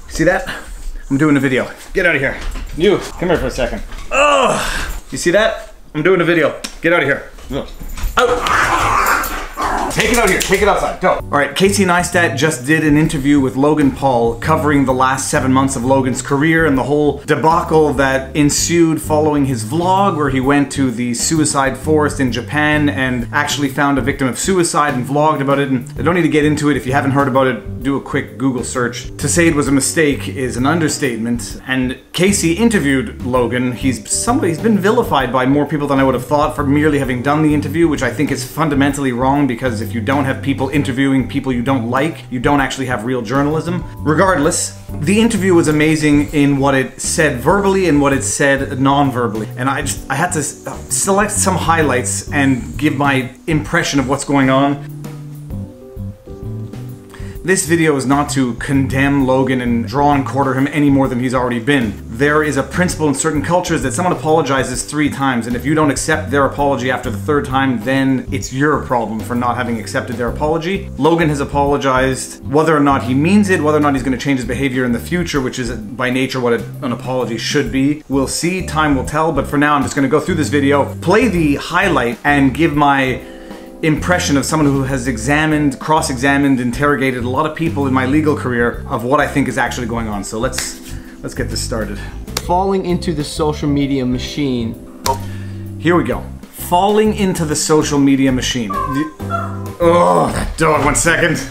See that? I'm doing a video. Get out of here. You, come here for a second. You see that? I'm doing a video. Get out of here. Take it out here. Take it outside. Go. All right, Casey Neistat just did an interview with Logan Paul covering the last 7 months of Logan's career and the whole debacle that ensued following his vlog where he went to the suicide forest in Japan and actually found a victim of suicide and vlogged about it. And I don't need to get into it. If you haven't heard about it, do a quick Google search. To say it was a mistake is an understatement. And Casey interviewed Logan. He's been vilified by more people than I would have thought for merely having done the interview, which I think is fundamentally wrong because if you don't have people interviewing people you don't like, you don't actually have real journalism. Regardless, the interview was amazing in what it said verbally and what it said non-verbally. And I had to select some highlights and give my impression of what's going on. This video is not to condemn Logan and draw and quarter him any more than he's already been. There is a principle in certain cultures that someone apologizes 3 times, and if you don't accept their apology after the 3rd time, then it's your problem for not having accepted their apology. Logan has apologized. Whether or not he means it, whether or not he's going to change his behavior in the future, which is by nature what an apology should be, we'll see. Time will tell, but for now I'm just going to go through this video, play the highlight, and give my impression of someone who has examined, cross-examined, interrogated a lot of people in my legal career of what I think is actually going on. So let's get this started. Falling into the social media machine. Here we go. Falling into the social media machine. Oh, that dog, 1 second.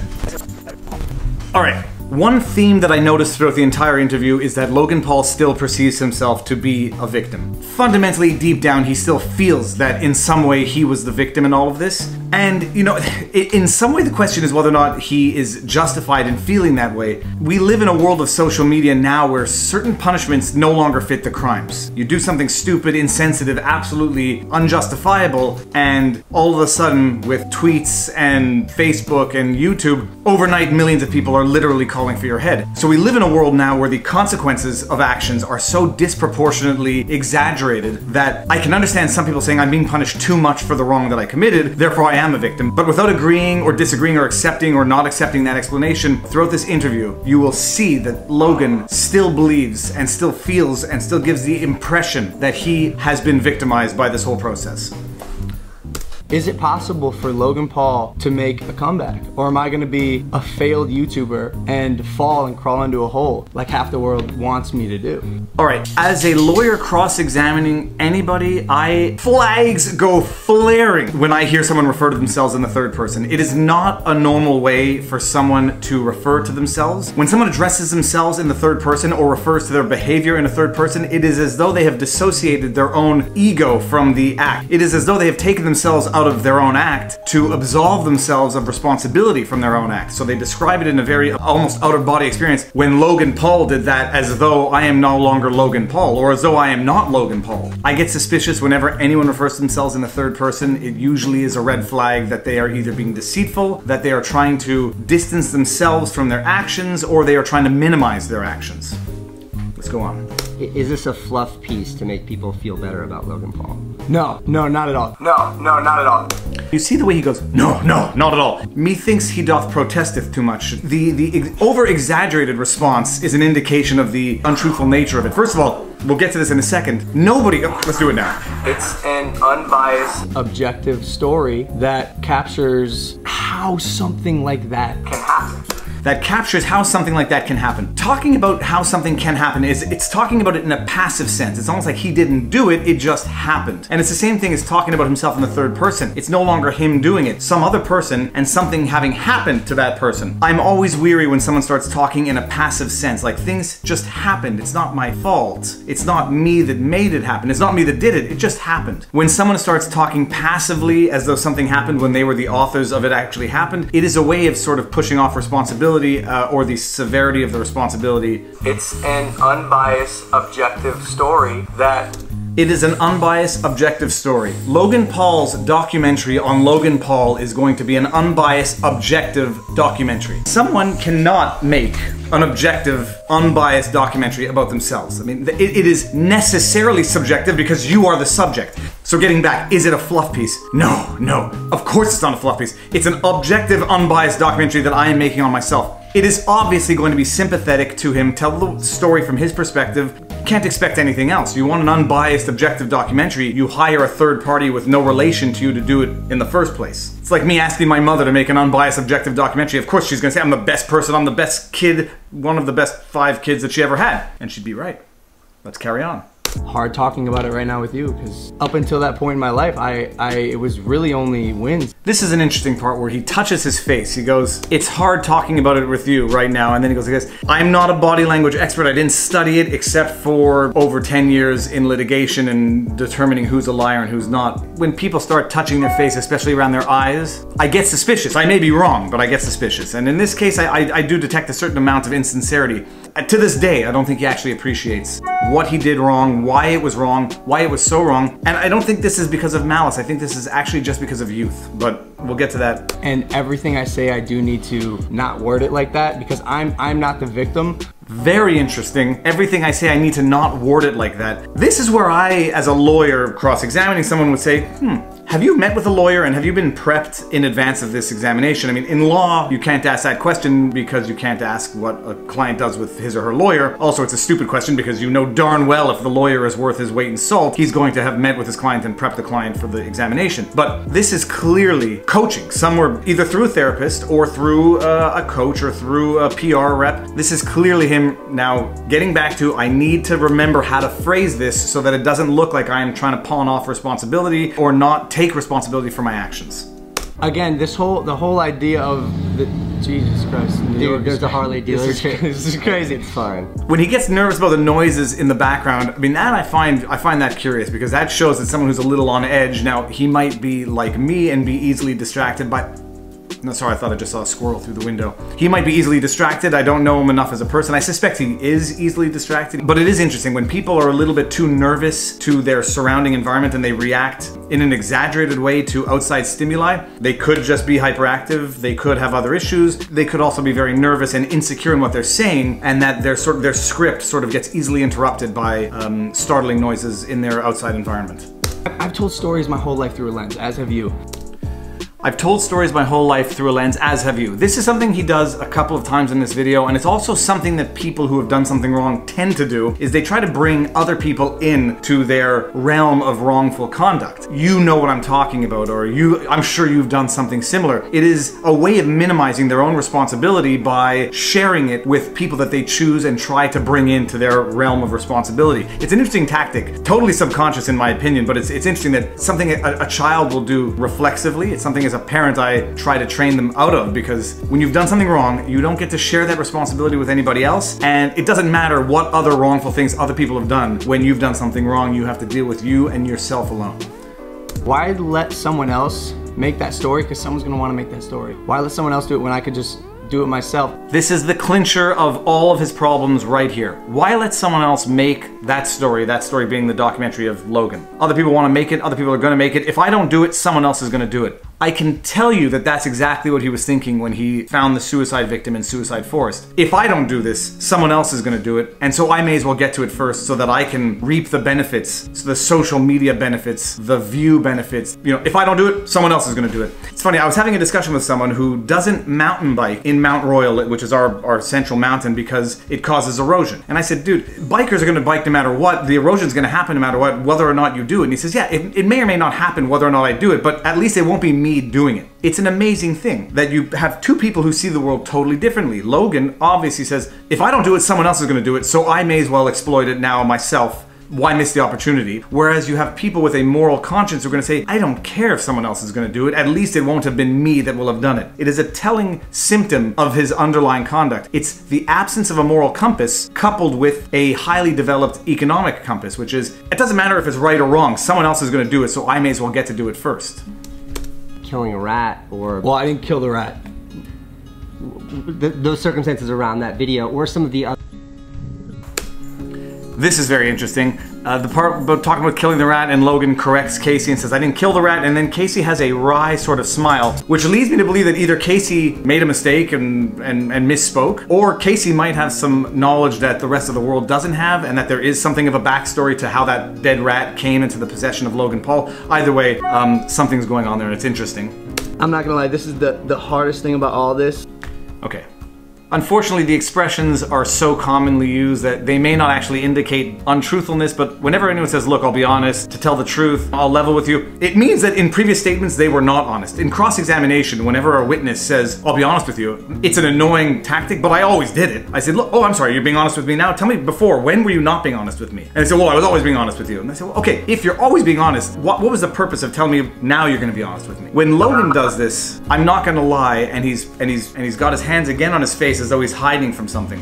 All right. One theme that I noticed throughout the entire interview is that Logan Paul still perceives himself to be a victim. Fundamentally, deep down, he still feels that in some way he was the victim in all of this. And, you know, in some way the question is whether or not he is justified in feeling that way. We live in a world of social media now where certain punishments no longer fit the crimes. You do something stupid, insensitive, absolutely unjustifiable, and all of a sudden, with tweets and Facebook and YouTube, overnight millions of people are literally calling for your head. So we live in a world now where the consequences of actions are so disproportionately exaggerated that I can understand some people saying I'm being punished too much for the wrong that I committed, therefore I am a victim. But without agreeing or disagreeing or accepting or not accepting that explanation, throughout this interview, you will see that Logan still believes and still feels and still gives the impression that he has been victimized by this whole process. Is it possible for Logan Paul to make a comeback? Or am I gonna be a failed YouTuber and fall and crawl into a hole like half the world wants me to do? All right, as a lawyer cross-examining anybody, flags go flaring when I hear someone refer to themselves in the 3rd person. It is not a normal way for someone to refer to themselves. When someone addresses themselves in the 3rd person or refers to their behavior in a 3rd person, it is as though they have dissociated their own ego from the act. It is as though they have taken themselves out of their own act to absolve themselves of responsibility from their own act. So they describe it in a very almost out-of-body experience. When Logan Paul did that, as though I am no longer Logan Paul, or as though I am not Logan Paul. I get suspicious whenever anyone refers to themselves in the 3rd person. It usually is a red flag that they are either being deceitful, that they are trying to distance themselves from their actions, or they are trying to minimize their actions. Let's go on. Is this a fluff piece to make people feel better about Logan Paul? No, not at all. No, not at all. You see the way he goes, no, not at all. Methinks he doth protesteth too much. The over-exaggerated response is an indication of the untruthful nature of it. First of all, we'll get to this in a second. Let's do it now. It's an unbiased, objective story that captures how something like that can happen. That captures how something like that can happen. Talking about how something can happen it's talking about it in a passive sense. It's almost like he didn't do it, it just happened. And it's the same thing as talking about himself in the 3rd person. It's no longer him doing it, some other person and something having happened to that person. I'm always weary when someone starts talking in a passive sense, like things just happened, it's not my fault. It's not me that made it happen, it's not me that did it, it just happened. When someone starts talking passively as though something happened when they were the authors of it actually happened, it is a way of sort of pushing off responsibility or the severity of the responsibility. It's an unbiased, objective story that It is an unbiased, objective story. Logan Paul's documentary on Logan Paul is going to be an unbiased, objective documentary. Someone cannot make an objective, unbiased documentary about themselves. I mean, it is necessarily subjective because you are the subject. So getting back, is it a fluff piece? No, no, of course it's not a fluff piece. It's an objective, unbiased documentary that I am making on myself. It is obviously going to be sympathetic to him, tell the story from his perspective. Can't expect anything else. You want an unbiased, objective documentary, you hire a third party with no relation to you to do it in the first place. It's like me asking my mother to make an unbiased, objective documentary. Of course she's gonna say I'm the best person, I'm the best kid, one of the best 5 kids that she ever had. And she'd be right. Let's carry on. Hard talking about it right now with you, because up until that point in my life, it was really only wins. This is an interesting part where he touches his face. He goes, it's hard talking about it with you right now. And then he goes, I'm not a body language expert. I didn't study it except for over 10 years in litigation and determining who's a liar and who's not. When people start touching their face, especially around their eyes, I get suspicious. I may be wrong, but I get suspicious. And in this case, I do detect a certain amount of insincerity. To this day, I don't think he actually appreciates what he did wrong, why it was so wrong. And I don't think this is because of malice. I think this is actually just because of youth, but we'll get to that. And everything I say, I do need to not word it like that because I'm not the victim. Very interesting. Everything I say, I need to not word it like that. This is where I, as a lawyer cross-examining someone, would say, have you met with a lawyer and have you been prepped in advance of this examination? I mean, in law, you can't ask that question because you can't ask what a client does with his or her lawyer. Also, it's a stupid question because you know darn well if the lawyer is worth his weight in salt, he's going to have met with his client and prepped the client for the examination. But this is clearly coaching, somewhere either through a therapist or through a coach or through a PR rep. This is clearly him now getting back to, I need to remember how to phrase this so that it doesn't look like I am trying to pawn off responsibility or not take responsibility for my actions. Again, the whole idea of the Jesus Christ, Dude, there's a Harley dealer. This is crazy. It's fine. When he gets nervous about the noises in the background, I mean, that I find that curious because that shows that someone who's a little on edge. Now, he might be like me and be easily distracted by... No, sorry, I thought I just saw a squirrel through the window. He might be easily distracted. I don't know him enough as a person. I suspect he is easily distracted. But it is interesting when people are a little bit too nervous to their surrounding environment and they react in an exaggerated way to outside stimuli. They could just be hyperactive. They could have other issues. They could also be very nervous and insecure in what they're saying, and that their script sort of gets easily interrupted by startling noises in their outside environment. I've told stories my whole life through a lens, as have you. I've told stories my whole life through a lens, as have you. This is something he does a couple of times in this video, and it's also something that people who have done something wrong tend to do, is they try to bring other people in to their realm of wrongful conduct. You know what I'm talking about, or I'm sure you've done something similar. It is a way of minimizing their own responsibility by sharing it with people that they choose and try to bring into their realm of responsibility. It's an interesting tactic, totally subconscious in my opinion, but it's interesting that something a child will do reflexively. It's something as a parent I try to train them out of, because when you've done something wrong, you don't get to share that responsibility with anybody else, and it doesn't matter what other wrongful things other people have done. When you've done something wrong, you have to deal with you and yourself alone. Why let someone else make that story? Because someone's gonna want to make that story. Why let someone else do it when I could just do it myself? This is the clincher of all of his problems right here. Why let someone else make that story being the documentary of Logan? Other people want to make it, other people are going to make it. If I don't do it, someone else is going to do it. I can tell you that that's exactly what he was thinking when he found the suicide victim in Suicide Forest. If I don't do this, someone else is going to do it, and so I may as well get to it first so that I can reap the benefits, so the social media benefits, the view benefits. You know, if I don't do it, someone else is going to do it. It's funny, I was having a discussion with someone who doesn't mountain bike in Mount Royal, which is our central mountain, because it causes erosion. And I said, dude, bikers are going to bike no matter what. The erosion's going to happen no matter what, whether or not you do it. And he says, yeah, it may or may not happen whether or not I do it, but at least it won't be me doing it. It's an amazing thing that you have two people who see the world totally differently. Logan obviously says, if I don't do it, someone else is going to do it, so I may as well exploit it now myself. Why miss the opportunity? Whereas you have people with a moral conscience who are going to say, I don't care if someone else is going to do it, at least it won't have been me that will have done it. It is a telling symptom of his underlying conduct. It's the absence of a moral compass coupled with a highly developed economic compass, which is, it doesn't matter if it's right or wrong, someone else is going to do it, so I may as well get to do it first. Killing a rat, or... Well, I didn't kill the rat. Those circumstances around that video, or some of the other... This is very interesting. The part about talking about killing the rat, and Logan corrects Casey and says, I didn't kill the rat, and then Casey has a wry sort of smile, which leads me to believe that either Casey made a mistake and misspoke, or Casey might have some knowledge that the rest of the world doesn't have, and that there is something of a backstory to how that dead rat came into the possession of Logan Paul. Either way, something's going on there, and it's interesting. I'm not gonna lie, this is the hardest thing about all this. Okay. Unfortunately, the expressions are so commonly used that they may not actually indicate untruthfulness, but whenever anyone says, look, I'll be honest, to tell the truth, I'll level with you, it means that in previous statements they were not honest. In cross-examination, whenever a witness says, I'll be honest with you, it's an annoying tactic, but I always did it. I said, look, oh, I'm sorry, you're being honest with me now? Tell me before, when were you not being honest with me? And they said, well, I was always being honest with you. And I said, well, okay, if you're always being honest, what was the purpose of telling me now you're gonna be honest with me? When Logan does this, I'm not gonna lie, and he's got his hands again on his face as though he's hiding from something.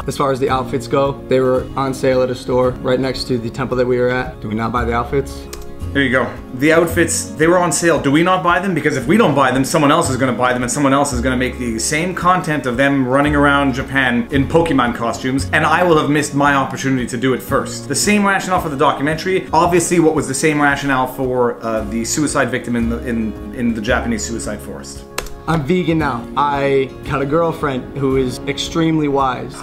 As far as the outfits go, they were on sale at a store right next to the temple that we were at. Do we not buy the outfits? There you go. The outfits, they were on sale. Do we not buy them? Because if we don't buy them, someone else is going to buy them, and someone else is going to make the same content of them running around Japan in Pokemon costumes, and I will have missed my opportunity to do it first. The same rationale for the documentary. Obviously, what was the same rationale for the suicide victim in the Japanese suicide forest? I'm vegan now. I got a girlfriend who is extremely wise.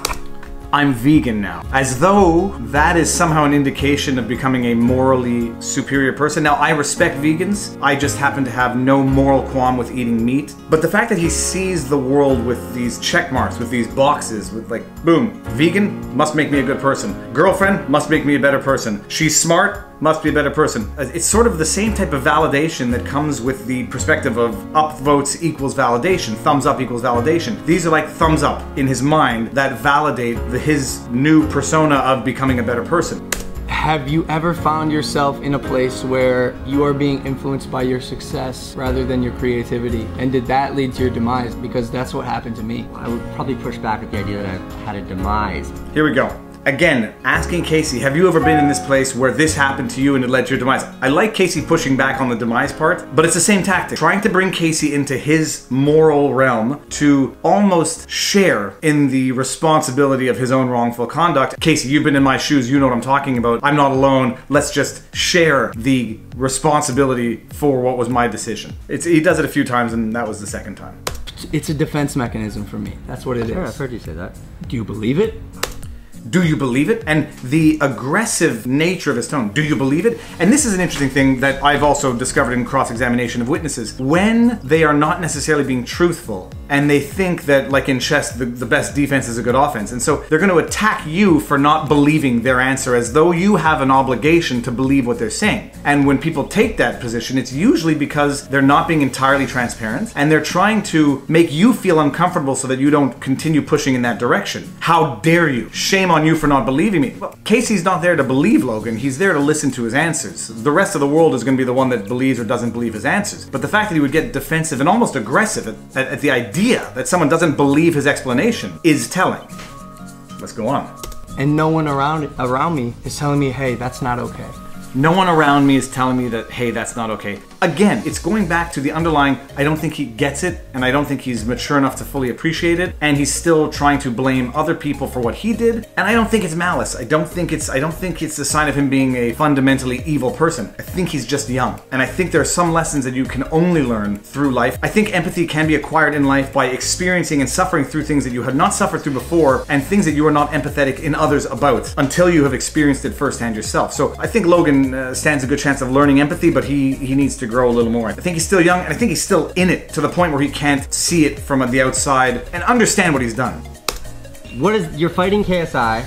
I'm vegan now. As though that is somehow an indication of becoming a morally superior person. Now, I respect vegans. I just happen to have no moral qualm with eating meat. But the fact that he sees the world with these check marks, with these boxes, with like, boom, vegan must make me a good person. Girlfriend must make me a better person. She's smart, must be a better person. It's sort of the same type of validation that comes with the perspective of upvotes equals validation, thumbs up equals validation. These are like thumbs up in his mind that validate his new persona of becoming a better person. Have you ever found yourself in a place where you are being influenced by your success rather than your creativity? And did that lead to your demise? Because that's what happened to me. I would probably push back with the idea that I had a demise. Here we go. Again, asking Casey, have you ever been in this place where this happened to you and it led to your demise? I like Casey pushing back on the demise part, but it's the same tactic. Trying to bring Casey into his moral realm to almost share in the responsibility of his own wrongful conduct. Casey, you've been in my shoes, you know what I'm talking about. I'm not alone. Let's just share the responsibility for what was my decision. He does it a few times, and that was the second time. It's a defense mechanism for me. That's what it is. I've heard you say that. Do you believe it? Do you believe it? And the aggressive nature of his tone. Do you believe it? And this is an interesting thing that I've also discovered in cross-examination of witnesses. When they are not necessarily being truthful, and they think that, like in chess, the best defense is a good offense. And so they're going to attack you for not believing their answer as though you have an obligation to believe what they're saying. And when people take that position, it's usually because they're not being entirely transparent, and they're trying to make you feel uncomfortable so that you don't continue pushing in that direction. How dare you? Shame on you for not believing me. Well, Casey's not there to believe Logan, he's there to listen to his answers. The rest of the world is going to be the one that believes or doesn't believe his answers. But the fact that he would get defensive and almost aggressive at the idea that someone doesn't believe his explanation is telling. Let's go on. And no one around me is telling me, hey, that's not okay. No one around me is telling me that, hey, that's not okay. Again, it's going back to the underlying, I don't think he gets it, and I don't think he's mature enough to fully appreciate it, and he's still trying to blame other people for what he did, and I don't think it's malice. I don't think it's a sign of him being a fundamentally evil person. I think he's just young, and I think there are some lessons that you can only learn through life. I think empathy can be acquired in life by experiencing and suffering through things that you had not suffered through before, and things that you are not empathetic in others about, until you have experienced it firsthand yourself. So I think Logan stands a good chance of learning empathy, but he needs to grow a little more. I think he's still young, and I think he's still in it to the point where he can't see it from the outside and understand what he's done. What is, you're fighting KSI.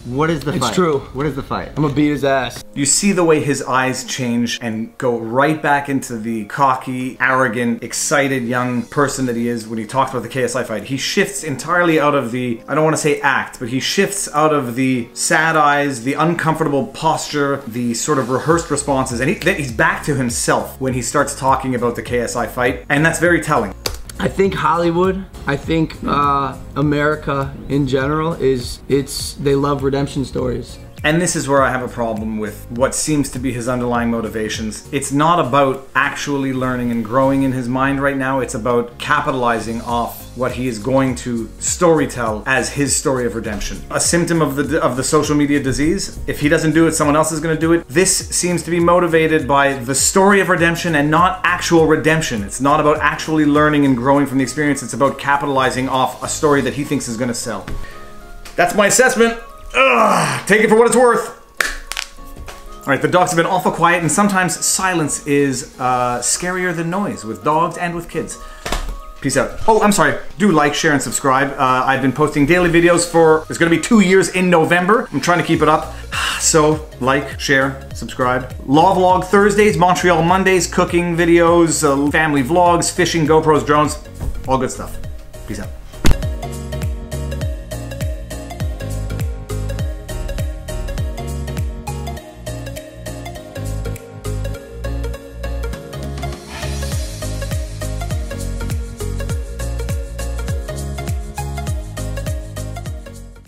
What is the fight? It's true. What is the fight? I'm gonna beat his ass. You see the way his eyes change and go right back into the cocky, arrogant, excited young person that he is when he talks about the KSI fight. He shifts entirely out of the, I don't want to say act, but he shifts out of the sad eyes, the uncomfortable posture, the sort of rehearsed responses, and he's back to himself when he starts talking about the KSI fight, and that's very telling. I think Hollywood, I think America in general they love redemption stories. And this is where I have a problem with what seems to be his underlying motivations. It's not about actually learning and growing in his mind right now. It's about capitalizing off what he is going to storytell as his story of redemption. A symptom of the social media disease. If he doesn't do it, someone else is going to do it. This seems to be motivated by the story of redemption and not actual redemption. It's not about actually learning and growing from the experience. It's about capitalizing off a story that he thinks is going to sell. That's my assessment. Ugh, take it for what it's worth. All right, the dogs have been awful quiet, and sometimes silence is scarier than noise with dogs and with kids. Peace out. Oh, I'm sorry. Do like, share, and subscribe. I've been posting daily videos for, it's gonna be 2 years in November. I'm trying to keep it up. So, like, share, subscribe. Law Vlog Thursdays, Montreal Mondays, cooking videos, family vlogs, fishing, GoPros, drones, all good stuff. Peace out.